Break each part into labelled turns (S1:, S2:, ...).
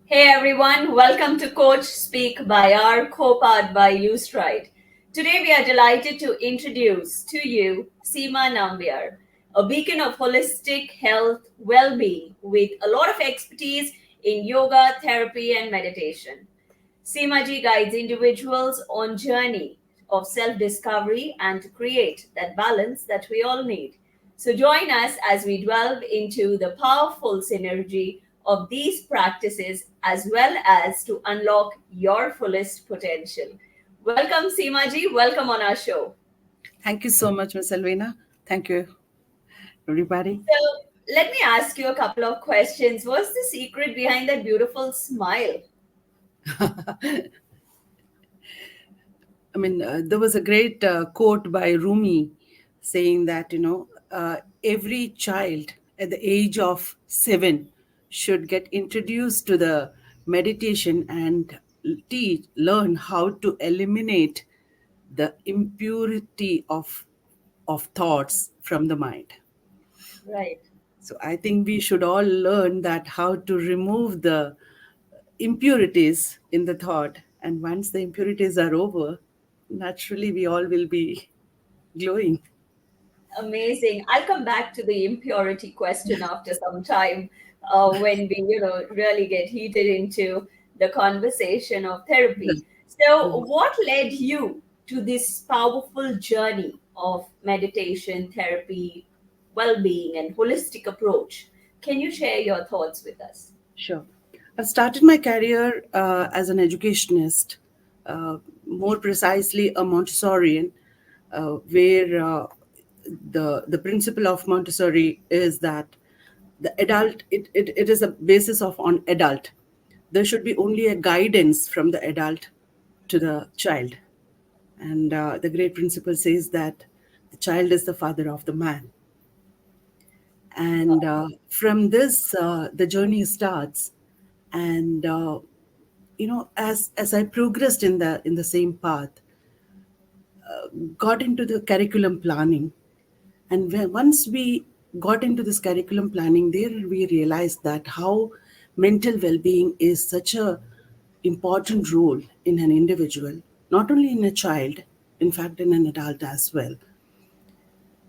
S1: Hey everyone, welcome to Coach Speak by R, co-powered by UStride. Today we are delighted to introduce to you Seema Nambiar, a beacon of holistic health well-being with a lot of expertise in yoga, therapy, and meditation. Seema ji guides individuals on journey of self-discovery and to create that balance that we all need. So join us as we delve into the powerful synergy of these practices as well as to unlock your fullest potential. Welcome, Seema ji. Welcome on our show.
S2: Thank you so much, Ms. Alvina. Thank you, everybody.
S1: So let me ask you a couple of questions. What's the secret behind that beautiful smile?
S2: There was a great quote by Rumi saying that, every child at the age of 7 should get introduced to the meditation and learn how to eliminate the impurity of thoughts from the mind.
S1: Right.
S2: So I think we should all learn that how to remove the impurities in the thought. And once the impurities are over, naturally we all will be glowing.
S1: Amazing. I'll come back to the impurity question after some time when we, really get heated into the conversation of therapy. So, what led you to this powerful journey of meditation, therapy, well-being, and holistic approach? Can you share your thoughts with us?
S2: Sure. I've started my career as an educationist, more precisely a Montessorian, where the principle of Montessori is that the adult, it is a basis of on adult. There should be only a guidance from the adult to the child. And the great principle says that the child is the father of the man. And from this, the journey starts. And as I progressed in the same path, got into the curriculum planning, and once we got into this curriculum planning, there we realized that how mental well-being is such a important role in an individual, not only in a child, in fact in an adult as well.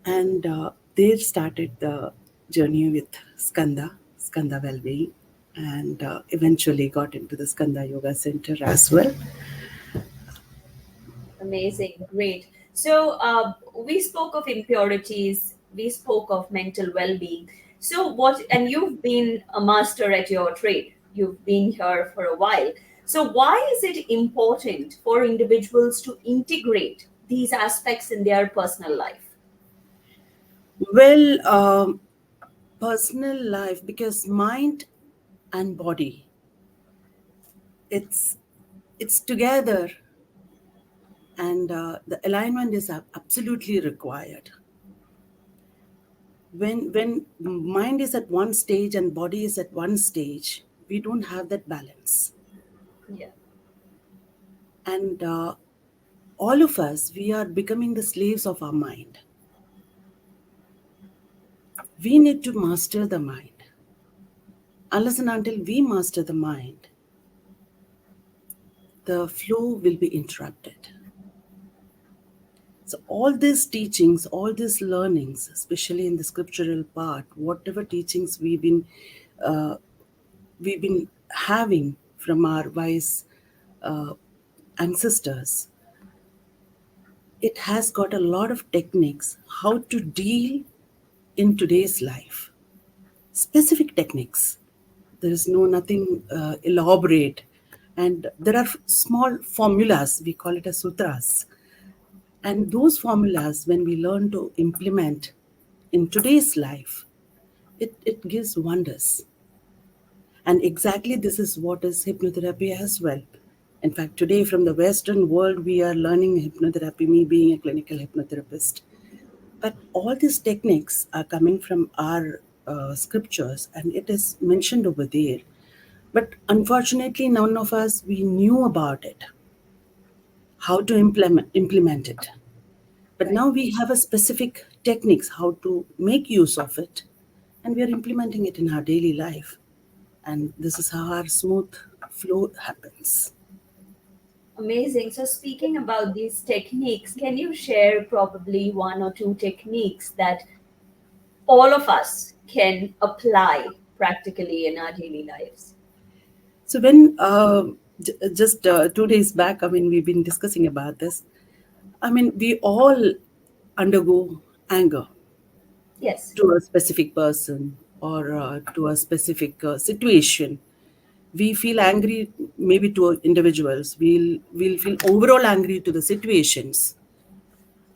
S2: And there started the journey with Skanda Wellbeing, and eventually got into the Skanda Yoga Center as well.
S1: Amazing, great. So we spoke of impurities, we spoke of mental well-being. So what? And you've been a master at your trade. You've been here for a while. So why is it important for individuals to integrate these aspects in their personal life?
S2: Well, personal life, because mind and body, it's it's together, and the alignment is absolutely required. When mind is at one stage and body is at one stage, we don't have that balance.
S1: Yeah.
S2: And all of us, we are becoming the slaves of our mind. We need to master the mind. Unless and until we master the mind, the flow will be interrupted. So all these teachings, all these learnings, especially in the scriptural part, whatever teachings we've been having from our wise uh, ancestors, it has got a lot of techniques how to deal in today's life. Specific techniques. There is nothing elaborate, and there are small formulas. We call it as sutras, and those formulas, when we learn to implement in today's life, it gives wonders. And exactly this is what is hypnotherapy as well. In fact, today from the Western world, we are learning hypnotherapy, me being a clinical hypnotherapist. But all these techniques are coming from our scriptures, and it is mentioned over there. But unfortunately, none of us, we knew about it, how to implement it. But
S1: Right.
S2: now we have a specific techniques, how to make use of it, and we are implementing it in our daily life. And this is how our smooth flow happens.
S1: Amazing. So, speaking about these techniques, can you share probably one or two techniques that all of us can apply practically in our daily lives?
S2: So when just 2 days back, I mean, we've been discussing about this. I mean, we all undergo anger
S1: Yes.
S2: to a specific person or to a specific situation. We feel angry maybe to individuals. We'll feel overall angry to the situations,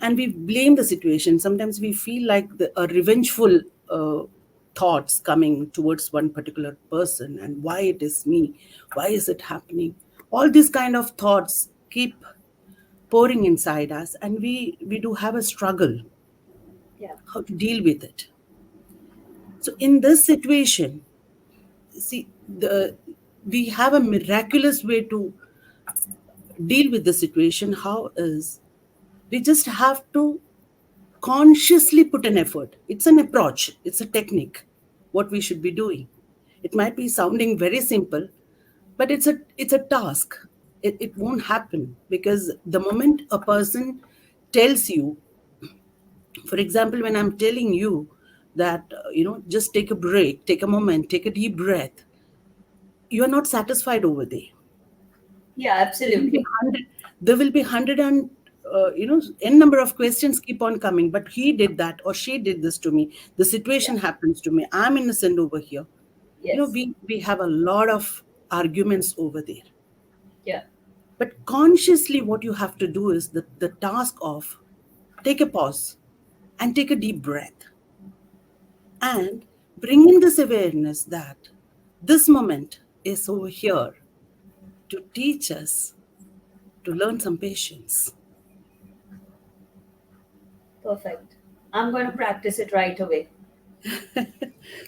S2: and we blame the situation. Sometimes we feel like a revengeful thoughts coming towards one particular person, and why it is me, why is it happening? All these kind of thoughts keep pouring inside us, and we do have a struggle
S1: Yeah.
S2: how to deal with it. So in this situation, see, the we have a miraculous way to deal with the situation. How is, we just have to consciously put an effort. It's an approach, it's a technique, what we should be doing. It might be sounding very simple, but it's a task. It won't happen because the moment a person tells you, for example, when I'm telling you that, just take a break, take a moment, take a deep breath, you are not satisfied over there.
S1: Yeah,
S2: There will be
S1: absolutely.
S2: 100, there will be 100 and n number of questions keep on coming, but he did that or she did this to me, the
S1: Yeah.
S2: situation happens to me, I'm innocent over here.
S1: Yes.
S2: We have a lot of arguments over there.
S1: Yeah.
S2: But consciously what you have to do is the task of take a pause and take a deep breath and bring in this awareness that this moment is over here to teach us to learn some patience.
S1: Perfect. I'm going to practice it right away.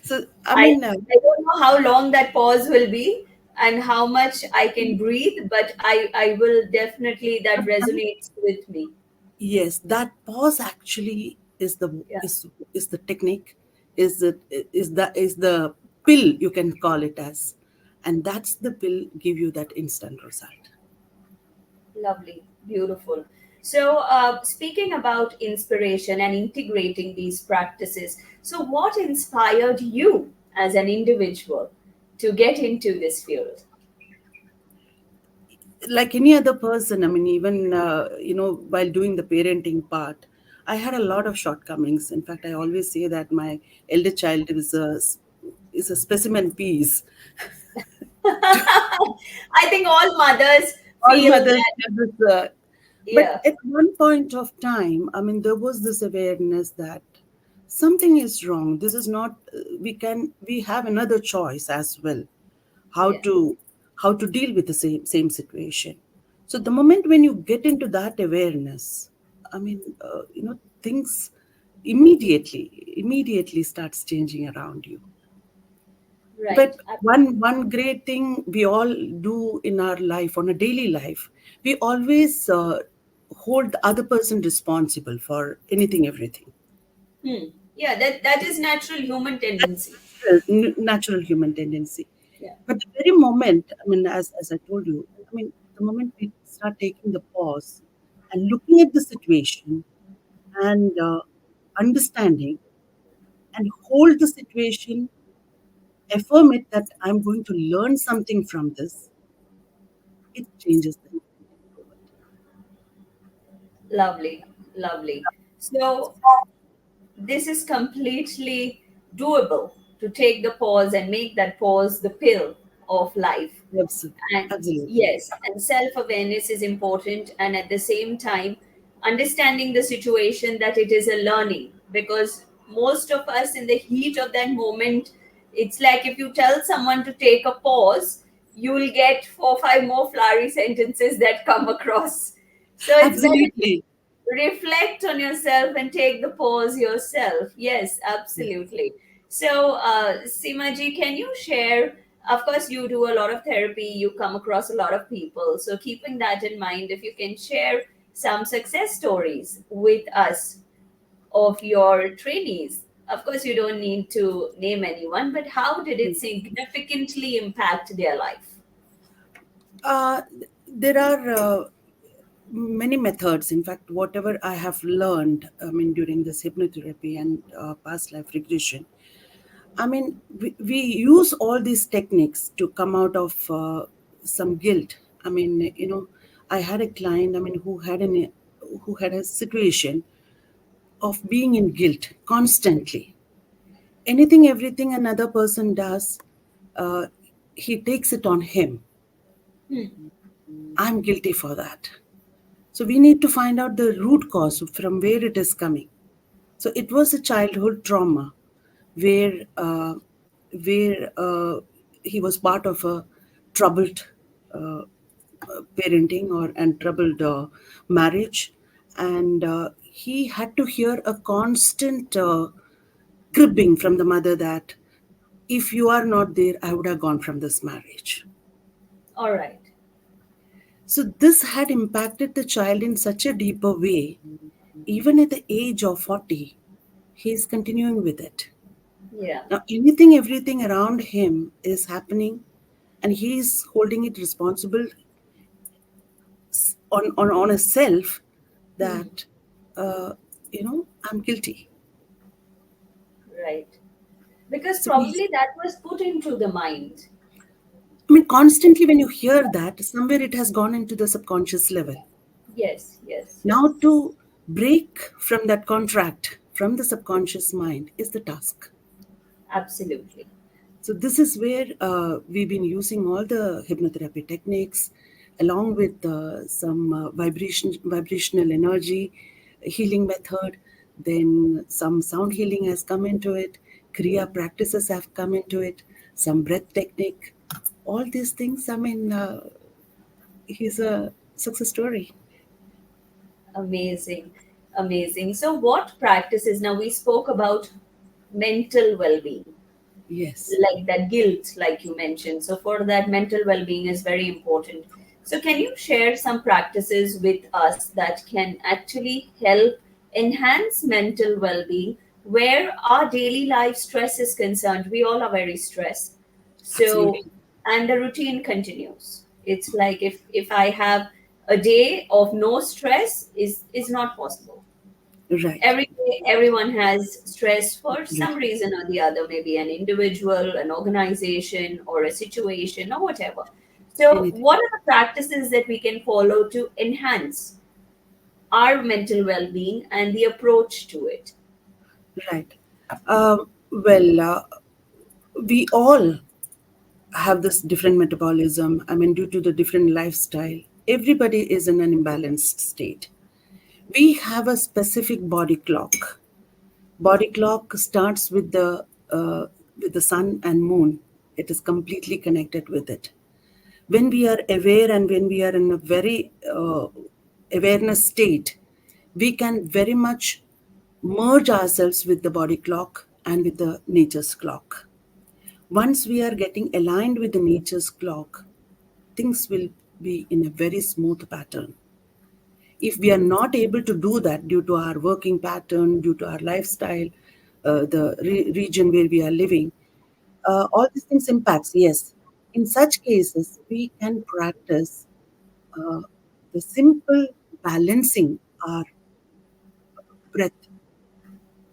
S2: So, I
S1: I,
S2: mean,
S1: I don't know how long that pause will be and how much I can breathe, but I will definitely, that
S2: sometimes,
S1: resonates with me.
S2: yes, that pause actually
S1: Yeah.
S2: is the technique, is the pill, you can call it as, and that's the pill give you that instant result.
S1: Lovely, beautiful. So, speaking about inspiration and integrating these practices, so what inspired you as an individual to get into this field?
S2: Like any other person, I mean, even while doing the parenting part, I had a lot of shortcomings. In fact, I always say that my elder child is a specimen piece.
S1: I think all mothers
S2: All
S1: feel
S2: mothers
S1: that.
S2: have this, but
S1: Yeah,
S2: at one point of time, I mean, there was this awareness that something is wrong. This is not. We have another choice as well. How
S1: yeah,
S2: to deal with the same situation. So the moment when you get into that awareness, I mean, things immediately starts changing around you.
S1: right.
S2: But one great thing we all do in our life, on a daily life, we always hold the other person responsible for anything, everything.
S1: Yeah, that is natural human tendency.
S2: That's a natural human tendency.
S1: Yeah,
S2: But the very moment, I mean, as I told you, I mean, the moment we start taking the pause and looking at the situation and understanding and hold the situation, affirm it that I'm going to learn something from this, it changes the world.
S1: lovely, lovely. So this is completely doable to take the pause and make that pause the pill of life.
S2: Absolutely.
S1: And
S2: Absolutely.
S1: yes, and self awareness is important, and at the same time, understanding the situation that it is a learning, because most of us in the heat of that moment, it's like if you tell someone to take a pause, you will get 4 or 5 more flowery sentences that come across. So it's better
S2: Absolutely.
S1: reflect on yourself and take the pause yourself. Yes, absolutely. So, Simaji, can you share? Of course, you do a lot of therapy, you come across a lot of people. So, keeping that in mind, if you can share some success stories with us of your trainees? Of course, you don't need to name anyone, but how did it significantly impact their life?
S2: Uh, there are many methods. In fact, whatever I have learned, I mean, during this hypnotherapy and past life regression, I mean, we use all these techniques to come out of some guilt. I mean, I had a client, I mean, who had a situation of being in guilt constantly. Anything, everything another person does, uh, he takes it on him.
S1: Hmm.
S2: I'm guilty for that. So we need to find out the root cause from where it is coming. So it was a childhood trauma where he was part of a troubled uh, parenting or and troubled marriage, and he had to hear a constant cribbing from the mother that if you are not there, I would have gone from this marriage.
S1: All right.
S2: So this had impacted the child in such a deeper way. Even at the age of 40, he is continuing with it.
S1: Yeah.
S2: Now, anything, everything around him is happening, and he is holding it responsible on a self
S1: Hmm.
S2: that, uh, I'm guilty.
S1: Right. Because
S2: So we,
S1: probably that was put into the mind.
S2: I mean, constantly when you hear that, somewhere it has gone into the subconscious level.
S1: Yes, yes,
S2: Now, to break from that contract from the subconscious mind is the task.
S1: absolutely.
S2: So this is where we've been using all the hypnotherapy techniques, along with some vibrational energy healing method. Then some sound healing has come into it. Kriya practices have come into it. Some breath technique. All these things. I mean, he's a success story.
S1: Amazing. Amazing. So, what practices? Now, we spoke about mental well being,
S2: Yes,
S1: like that guilt, like you mentioned. So, for that, mental well being is very important. So, can you share some practices with us that can actually help enhance mental well being where our daily life stress is concerned? We all are very stressed. So,
S2: absolutely
S1: and the routine continues. It's like if I have a day of no stress is not possible.
S2: right.
S1: Every day everyone has stress for some
S2: Absolutely.
S1: reason or the other, maybe an individual, an organization, or a situation, or whatever. So
S2: Anything.
S1: what are the practices that we can follow to enhance our mental well-being and the approach to it?
S2: Right. Well, we all have this different metabolism. I mean, due to the different lifestyle, everybody is in an imbalanced state. We have a specific body clock. Body clock starts with the sun and moon. It is completely connected with it. When we are aware and when we are in a very awareness state, we can very much merge ourselves with the body clock and with the nature's clock. Once we are getting aligned with the nature's clock, things will be in a very smooth pattern. If we are not able to do that due to our working pattern, due to our lifestyle, the region where we are living, all these things impacts. Yes, in such cases, we can practice uh, the simple balancing our breath.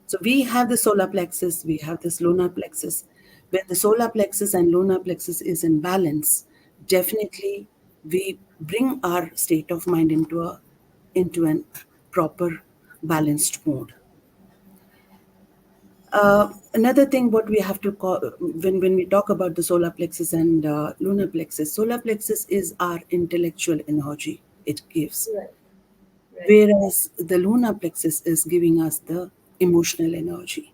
S2: So we have the solar plexus, we have this lunar plexus. When the solar plexus and lunar plexus is in balance, definitely we bring our state of mind into an proper balanced mode. Another thing, what we have to call when we talk about the solar plexus and lunar plexus, solar plexus is our intellectual energy it gives,
S1: Right, right.
S2: whereas the lunar plexus is giving us the emotional energy.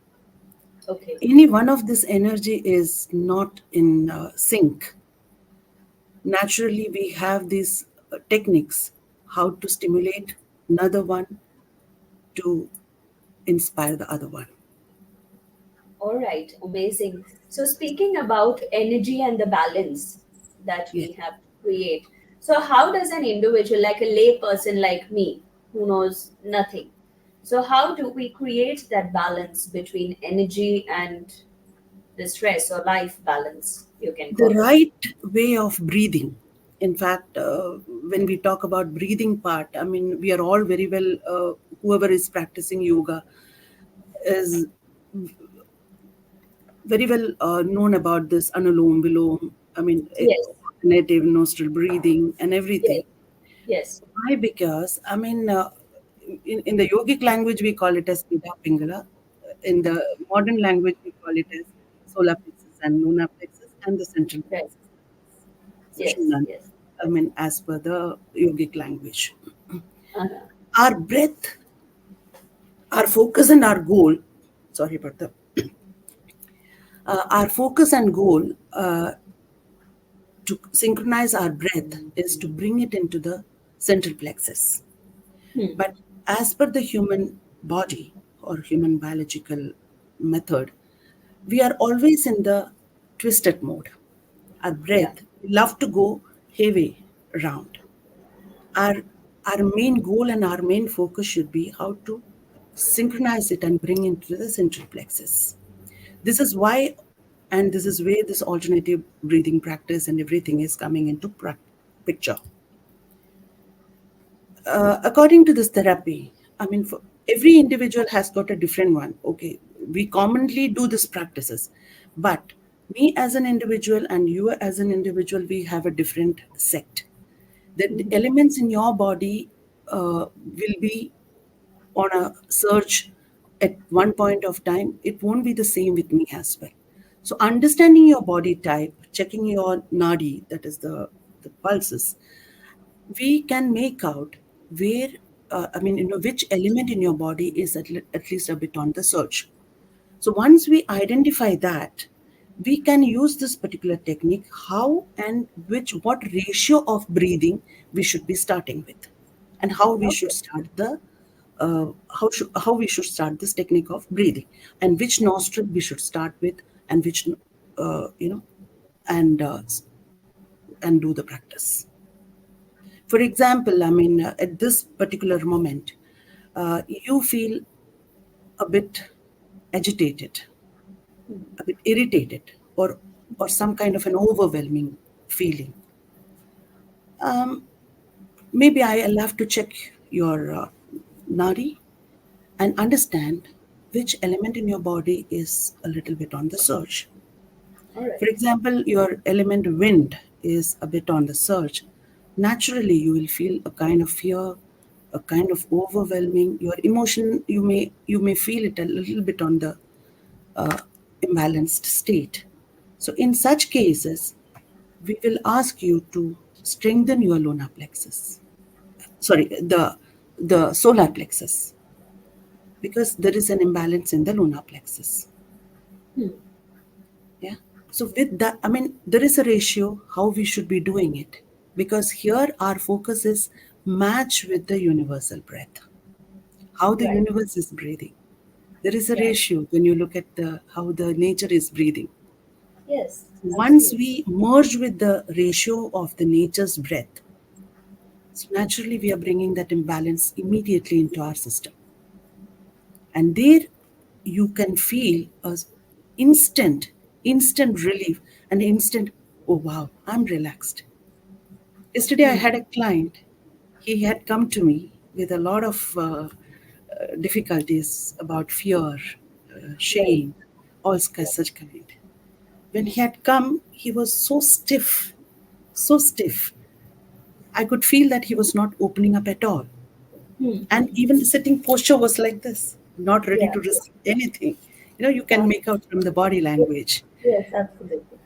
S1: Okay.
S2: Any one of this energy is not in sync. Naturally, we have these techniques how to stimulate another one to inspire the other one.
S1: All right, amazing. So, speaking about energy and the balance that
S2: Yes.
S1: we have to create, so how does an individual, like a lay person like me, who knows nothing, So, how do we create that balance between energy and the stress or life balance, you can
S2: The
S1: call it?
S2: right way of breathing. In fact, when we talk about breathing part, I mean, we are all very well, whoever is practicing yoga is very well known about this Anulom Vilom, I mean,
S1: Yes,
S2: native nostril breathing and everything.
S1: yes, yes,
S2: Why? Because, I mean, in the yogic language, we call it as Ida Pingala. In the modern language, we call it as solar plexus and lunar plexus and the central
S1: right.
S2: plexus.
S1: Yes,
S2: Sushumna,
S1: yes.
S2: I mean, as per the yogic language.
S1: Uh-huh.
S2: Our breath, our focus and our goal, sorry about that, our focus and goal to synchronize our breath is to bring it into the central plexus.
S1: Hmm.
S2: But as per the human body or human biological method, we are always in the twisted mode. Our
S1: Yeah.
S2: breath love to go heavy around. Our our main goal and our main focus should be how to synchronize it and bring it to the central plexus. This is why, and this is where this alternative breathing practice and everything is coming into picture. According to this therapy, I mean, for every individual has got a different one. Okay, we commonly do these practices, but me as an individual and you as an individual, we have a different set. The
S1: Mhm.
S2: elements in your body will be on a surge at one point of time. It won't be the same with me as well. So, understanding your body type, checking your nadi, that is the pulses, we can make out where I mean, which element in your body is at least a bit on the surge. So once we identify that, we can use this particular technique, how and which what ratio of breathing we should be starting with, and how we should
S1: Okay.
S2: start the how we should start this technique of breathing, and which nostril we should start with, and which you know and and do the practice. For example, I mean, at this particular moment, you feel a bit agitated, a bit irritated, or some kind of an overwhelming feeling. Maybe I'll have to check your nadi and understand which element in your body is a little bit on the surge.
S1: All right.
S2: For example, your element wind is a bit on the surge. Naturally, you will feel a kind of fear, a kind of overwhelming. Your emotion, you may feel it a little bit on the imbalanced state. So, in such cases, we will ask you to strengthen your lunar plexus. Sorry, the solar plexus, because there is an imbalance in the lunar plexus.
S1: Hmm.
S2: Yeah. So with that, I mean, there is a ratio how we should be doing it, because here our focus is match with the universal breath, how the
S1: Right.
S2: universe is breathing. There is a
S1: Yeah.
S2: ratio when you look at the how the nature is breathing.
S1: Yes.
S2: Once
S1: Absolutely.
S2: we merge with the ratio of the nature's breath, so naturally we are bringing that imbalance immediately into our system, and there you can feel a instant instant relief and instant, oh wow, I'm relaxed. Yesterday I
S1: Hmm.
S2: had a client. He had come to me with a lot of difficulties about fear,
S1: Right.
S2: shame, all such kind. When he had come, he was so stiff, so stiff. I could feel that he was not opening up at all.
S1: Hmm.
S2: And
S1: Hmm.
S2: even the sitting posture was like this, not ready
S1: Yeah.
S2: to receive anything. You can
S1: Uh,
S2: make out from the body language.
S1: yes. Absolutely.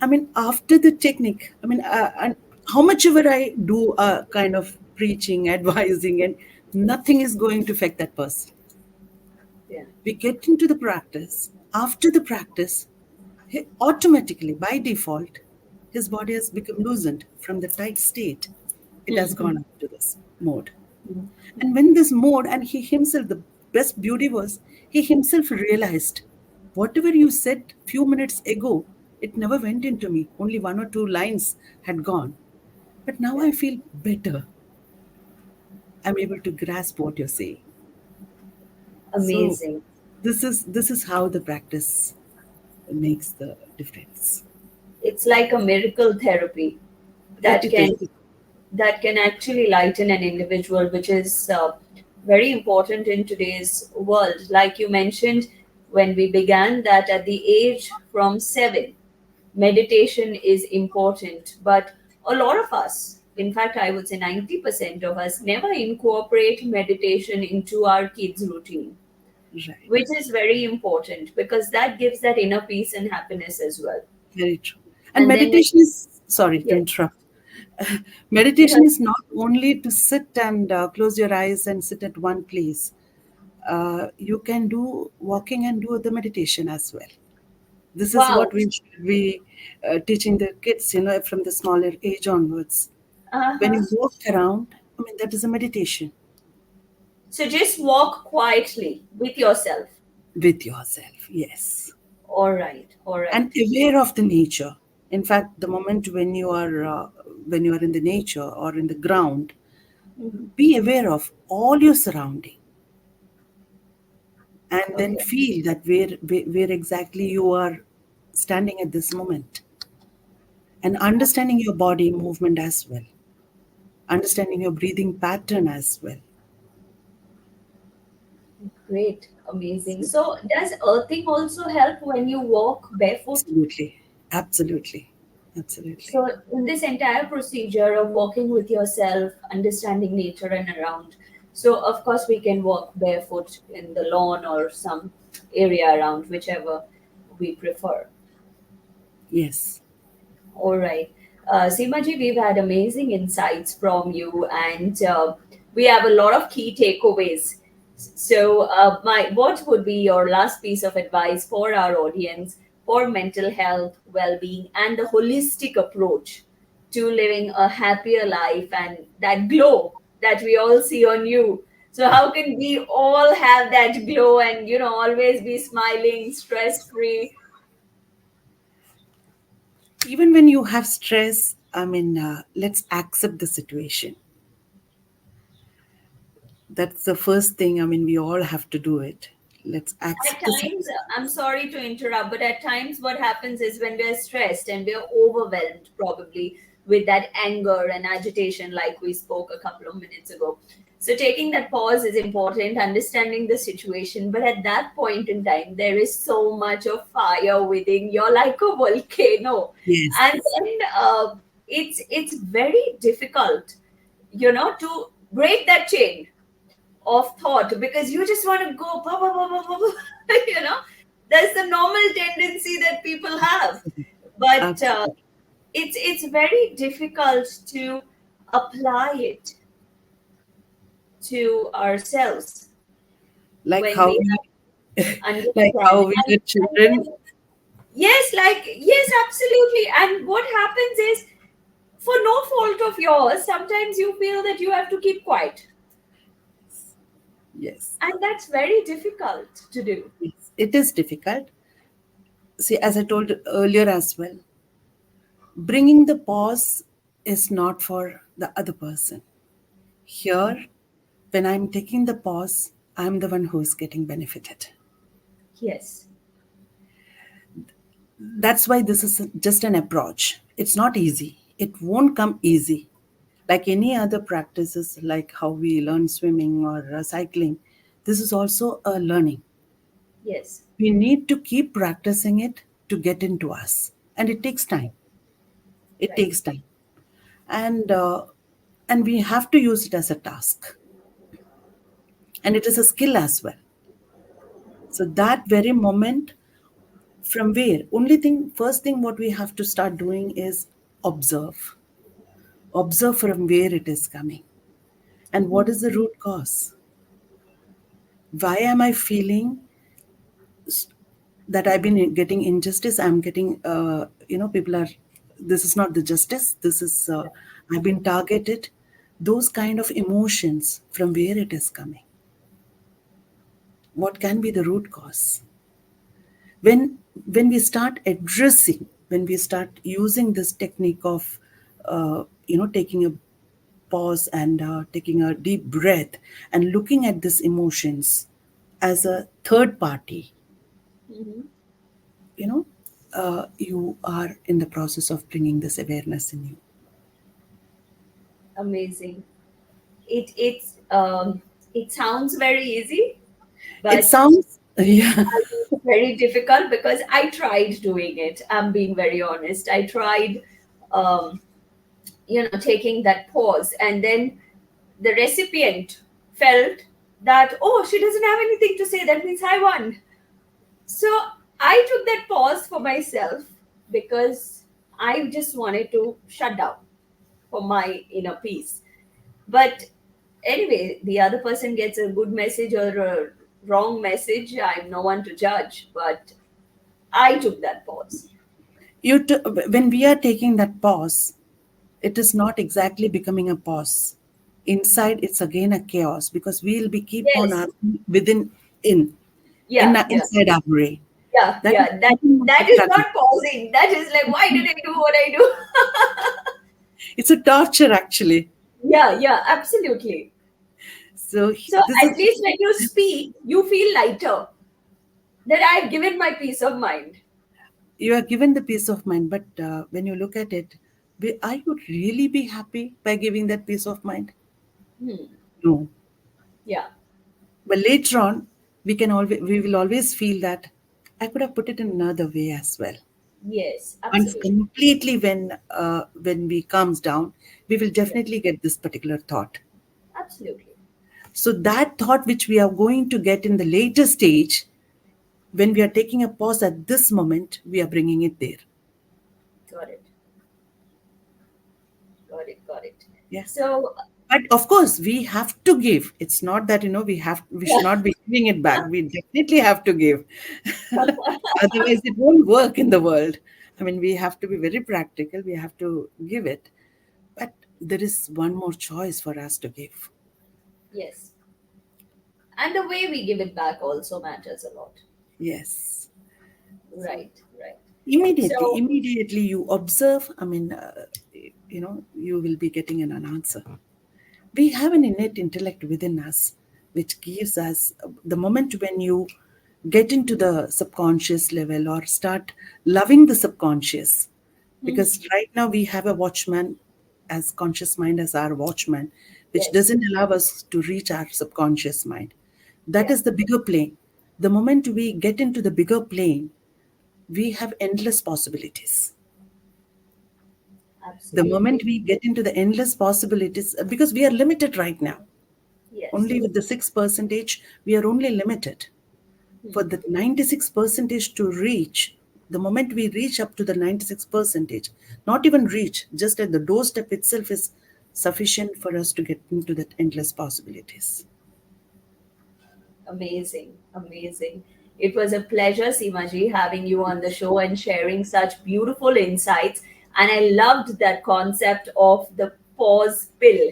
S2: I mean, after the technique, I mean, and how much ever I do kind of preaching, advising, and nothing is going to affect that person.
S1: Yeah.
S2: We get into the practice. After the practice, automatically, by default, his body has become loosened from the tight state. It
S1: Hmm.
S2: has
S1: Hmm.
S2: gone up to this mode.
S1: Hmm.
S2: And when this mode, and he himself, the best beauty was, he himself realized whatever you said few minutes ago, it never went into me. Only one or two lines had gone. But now
S1: Yeah.
S2: I feel better. I'm able to grasp what you're saying. So
S1: Amazing.
S2: this is how the practice makes the difference.
S1: It's like a miracle therapy that
S2: It is.
S1: can actually lighten an individual, which is very important in today's world. Like you mentioned when we began, that at the age from 7, meditation is important. But a lot of us, in fact, I would say 90% of us, never incorporate meditation into our kids' routine,
S2: Right.
S1: which is very important because that gives that inner peace and happiness as well.
S2: Very true. And
S1: And then,
S2: meditation is, sorry to
S1: yes,
S2: interrupt. Meditation is not only to sit and close your eyes and sit at one place. You can do walking and do the meditation as well. This is
S1: wow.
S2: what we should be teaching the kids, from the smaller age onwards.
S1: Uh
S2: When
S1: huh.
S2: you walk around, I mean, that is a meditation
S1: So just walk quietly with yourself.
S2: with yourself. Yes.
S1: All right, all
S2: And
S1: right.
S2: aware of the nature. In fact, the moment when you are in the nature or in the ground,
S1: Mhm.
S2: be aware of all your surrounding, and then
S1: Okay,
S2: feel that where exactly you are standing at this moment, and understanding your body movement as well, understanding your breathing pattern as well.
S1: great, amazing.
S2: So,
S1: So does earthing also help when you walk barefoot?
S2: absolutely, absolutely, absolutely.
S1: So in this entire procedure of walking with yourself, understanding nature and around, so of course we can walk barefoot in the lawn or some area around, whichever we prefer.
S2: Yes.
S1: All right. Seemaji, we've had amazing insights from you, and we have a lot of key takeaways. So, my what would be your last piece of advice for our audience for mental health, well-being, and the holistic approach to living a happier life and that glow that we all see on you? So, how can we all have that glow and always be smiling, stress-free?
S2: Even when you have stress, I mean, let's accept the situation. That's the first thing. I mean, we all have to do it. Let's
S1: At
S2: accept the
S1: times,
S2: situation.
S1: I'm sorry to interrupt, but at times what happens is when we're stressed and we're overwhelmed, probably with that anger and agitation, like we spoke a couple of minutes ago. So, taking that pause is important, understanding the situation. But at that point in time, there is so much of fire within. You're like a volcano. And
S2: Yes.
S1: then it's very difficult, to break that chain of thought because you just want to go blah, blah, blah, blah, blah, blah. you know that's the normal tendency that people have, but
S2: Absolutely.
S1: it's very difficult to apply it to ourselves
S2: Like
S1: when
S2: how
S1: we
S2: we, like
S1: understand
S2: how we
S1: and,
S2: were children.
S1: then, yes, like yes, absolutely. And what happens is, for no fault of yours, sometimes you feel that you have to keep quiet,
S2: Yes.
S1: and that's very difficult to do.
S2: Yes. It is difficult. See, as I told earlier as well, bringing the pause is not for the other person. Here, when I'm taking the pause, I'm the one who is getting benefited.
S1: Yes.
S2: That's why this is just an approach. It's not easy. It won't come easy. Like any other practices, like how we learn swimming or cycling, this is also a learning.
S1: Yes.
S2: We need to keep practicing it to get into us, and it takes time. It
S1: Right.
S2: takes time, and we have to use it as a task, and it is a skill as well. So that very moment, from where only thing first thing what we have to start doing is observe. Observe from where it is coming and what is the root cause. Why am I feeling that I've been getting injustice? I'm getting, people are, this is not the justice. This is, I've been targeted. Those kind of emotions, from where it is coming. What can be the root cause? When we start addressing, when we start using this technique of, taking a pause and taking a deep breath and looking at these emotions as a third party,
S1: Mhm.
S2: you know, you are in the process of bringing this awareness in you.
S1: Amazing. It sounds very easy,
S2: It
S1: but
S2: sounds, yeah.
S1: it's very difficult because I tried doing it. I'm being very honest. I tried, um, taking that pause, and then the recipient felt that, oh, she doesn't have anything to say. That means I won. So I took that pause for myself because I just wanted to shut down for my inner peace. But anyway, the other person gets a good message or a wrong message. I'm no one to judge, but I took that pause.
S2: When we are taking that pause, it is not exactly becoming a pause. Inside, it's again a chaos because we'll be keep on
S1: Yes.
S2: asking within in
S1: Yeah. Yeah.
S2: inside our brain.
S1: Yeah.
S2: That is
S1: Yeah. That
S2: something what
S1: that
S2: we
S1: is
S2: struggle.
S1: not pausing. That is like, why did I do what I do?
S2: It's a torture actually.
S1: Yeah. Yeah. Absolutely.
S2: So
S1: So
S2: this is
S1: at least when you speak, you feel lighter that I've given my peace of mind.
S2: you are given the peace of mind, but when you look at it, are you really be happy by giving that peace of mind?
S1: Hmm.
S2: No.
S1: Yeah.
S2: But later on, we will always feel that I could have put it in another way as well.
S1: Yes.
S2: Once
S1: Absolutely.
S2: completely when we calms down, we will
S1: Yeah.
S2: definitely get this particular thought.
S1: Absolutely.
S2: So that thought which we are going to get in the later stage, when we are taking a pause at this moment, we are bringing it there.
S1: Got it. Got it. Got it.
S2: Yeah.
S1: So
S2: But of course, we have to give. It's not that we should
S1: yeah.
S2: not be giving it back. We definitely have to give. Otherwise, it won't work in the world. I mean, we have to be very practical. We have to give it. But there is one more choice for us to give.
S1: Yes. And the way we give it back also matters a lot.
S2: Yes. So
S1: Right. Right.
S2: immediately,
S1: So
S2: immediately you observe. I mean, you will be getting an answer. We have an innate intellect within us, which gives us the moment when you get into the subconscious level or start loving the subconscious. Because
S1: mhm.
S2: right now we have a watchman as conscious mind as our watchman, which
S1: Yes.
S2: doesn't allow us to reach our subconscious mind. That
S1: Yeah.
S2: is the bigger plane. The moment we get into the bigger plane, we have endless possibilities. The moment
S1: Absolutely.
S2: we get into the endless possibilities, because we are limited right now,
S1: Yes.
S2: only with the 6 percentage, we are only limited. For
S1: Hmm.
S2: the 96 percentage to reach, the moment we reach up to the 96 percentage, not even reach, just at the doorstep itself is sufficient for us to get into that endless possibilities.
S1: Amazing. Amazing. It was a pleasure, Seemaji, having you on the show and sharing such beautiful insights. And I loved that concept of the pause pill,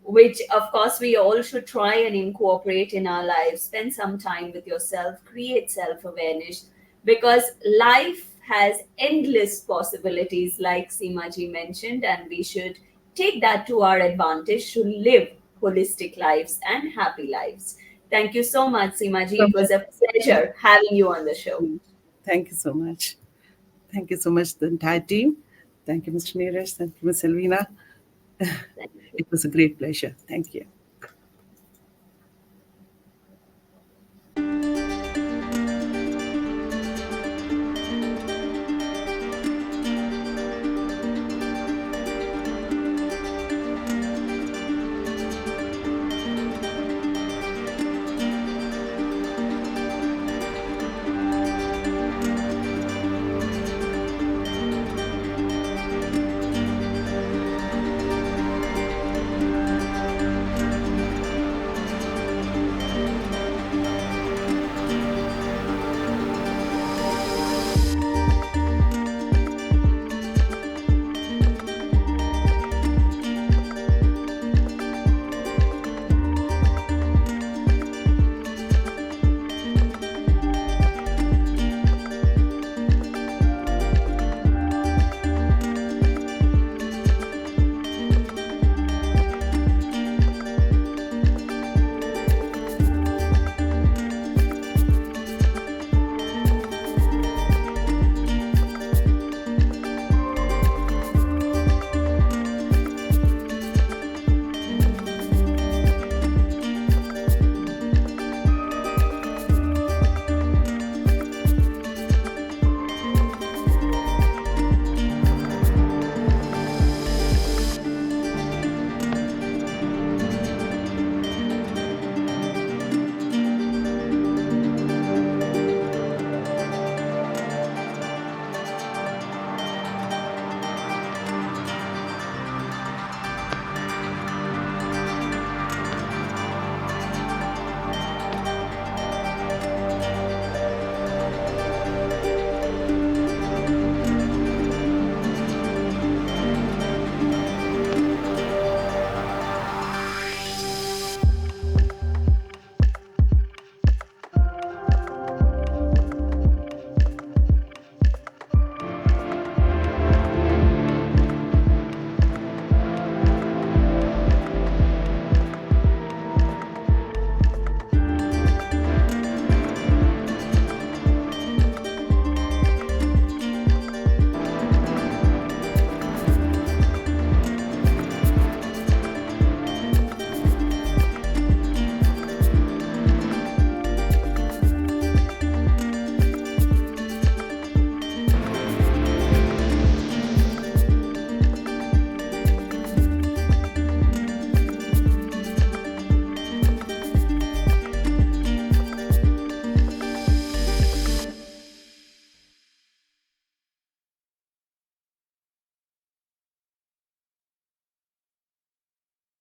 S1: which, of course, we all should try and incorporate in our lives. Spend some time with yourself, create self awareness, because life has endless possibilities, like Seemaji mentioned, and we should take that to our advantage to live holistic lives and happy lives. Thank you so much, Seemaji.
S2: So
S1: It was a
S2: much.
S1: pleasure having you on the show.
S2: Thank you so much. Thank you so much, the entire team. Thank you, Mr. Neeraj. Thank you, Ms. Selvina.
S1: Thank you.
S2: It was a great pleasure. Thank you.